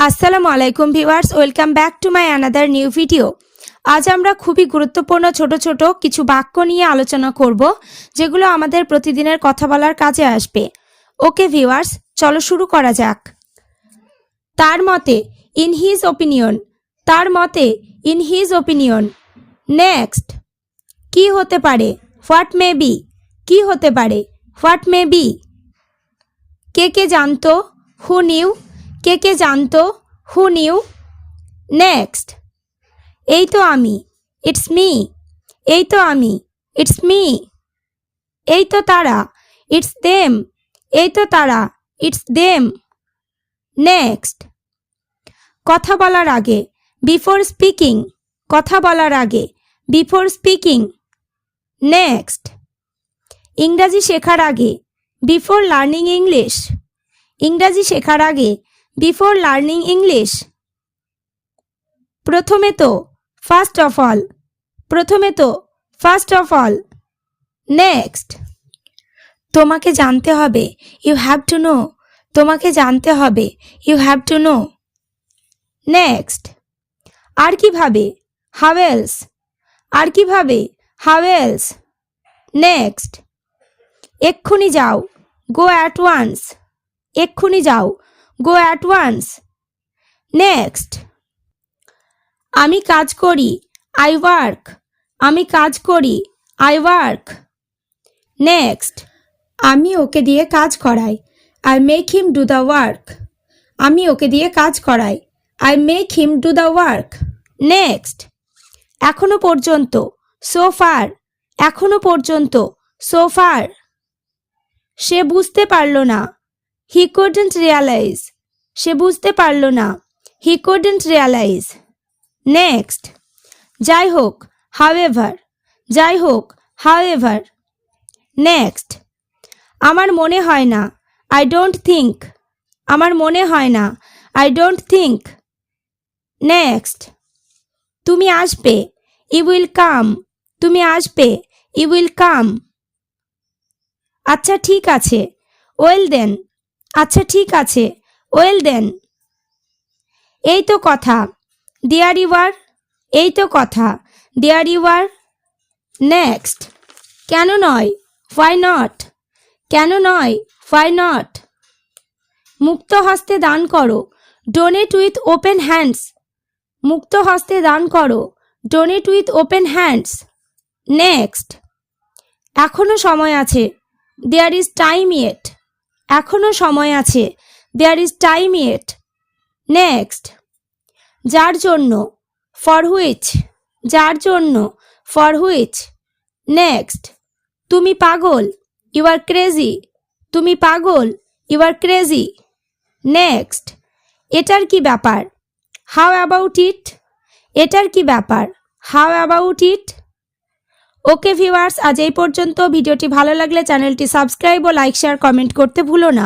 আসসালামু আলাইকুম viewers, welcome back to my another new video. আজ আমরা খুবই গুরুত্বপূর্ণ ছোট ছোট কিছু বাক্য নিয়ে আলোচনা করব, যেগুলো আমাদের প্রতিদিনের কথা বলার কাজে আসবে। ওকে ভিউয়ার্স, চলো শুরু করা যাক। তার মতে, ইন হিজ ওপিনিয়ন। তার মতে, ইন হিজ ওপিনিয়ন। নেক্সট, কি হতে পারে? What may be. কি হতে পারে? What may be. কে কে জানতো? Who knew. কে কে জানতো? Who knew. নেক্সট, এই তো আমি। It's me. এই তো আমি। It's me. এই তো তারা। It's them. এই তো তারা। It's them. নেক্সট, কথা বলার আগে। Before speaking. কথা বলার আগে। Before speaking. নেক্সট, ইংরাজি শেখার আগে। Before learning English. ইংরাজি শেখার আগে। Before learning English. প্রথমে তো। First of all. প্রথমে তো। First of all. নেক্সট, তোমাকে জানতে হবে। You have to know. তোমাকে জানতে হবে। You have to no. Next, আর কিভাবে? How else. আর কিভাবে? How else. নেক্সট, এক্ষুনি যাও। Go at once. এক্ষুনি যাও। Go at once. নেক্সট, আমি কাজ করি। I work. আমি কাজ করি। I work. নেক্সট, আমি ওকে দিয়ে কাজ করাই। I make him do the work. আমি ওকে দিয়ে কাজ করাই। I make him do the work. Next, এখনো পর্যন্ত। So far. এখনো পর্যন্ত। So far. সে বুঝতে পারল না। হি কুডন্ট রিয়ালাইজ। সে বুঝতে পারল না। হি কুডন্ট রিয়ালাইজ। নেক্সট, যাই হোক। হাউএভার। যাই হোক। হাউএভার। নেক্সট, আমার মনে হয় না। I don't think. আমার মনে হয় না। I don't think. নেক্সট, তুমি আসবে। You will come. তুমি আসবে। You will come. আচ্ছা ঠিক আছে। Well then. আচ্ছা ঠিক আছে। Well then. এই তো কথা। There you are. এই তো কথা। There you are. নেক্সট, কেন নয়? Why not. কেন নয়? Why not. মুক্ত হস্তে দান করো। Donate with open hands. মুক্ত হস্তে দান করো। Donate with open hands. Next, এখনো সময় আছে। There is time yet. এখনো সময় আছে। There is time yet. Next, যার জন্য। For which. যার জন্য। For which. নেক্সট, তুমি পাগল। You are crazy. তুমি পাগল। You are crazy. নেক্সট, এটার কি ব্যাপার? How about it. এটার কি ব্যাপার? How about it. Okay viewers, আজ এই পর্যন্ত। ভিডিওটি ভালো লাগলে চ্যানেলটি সাবস্ক্রাইব ও লাইক শেয়ার কমেন্ট করতে ভুলো না।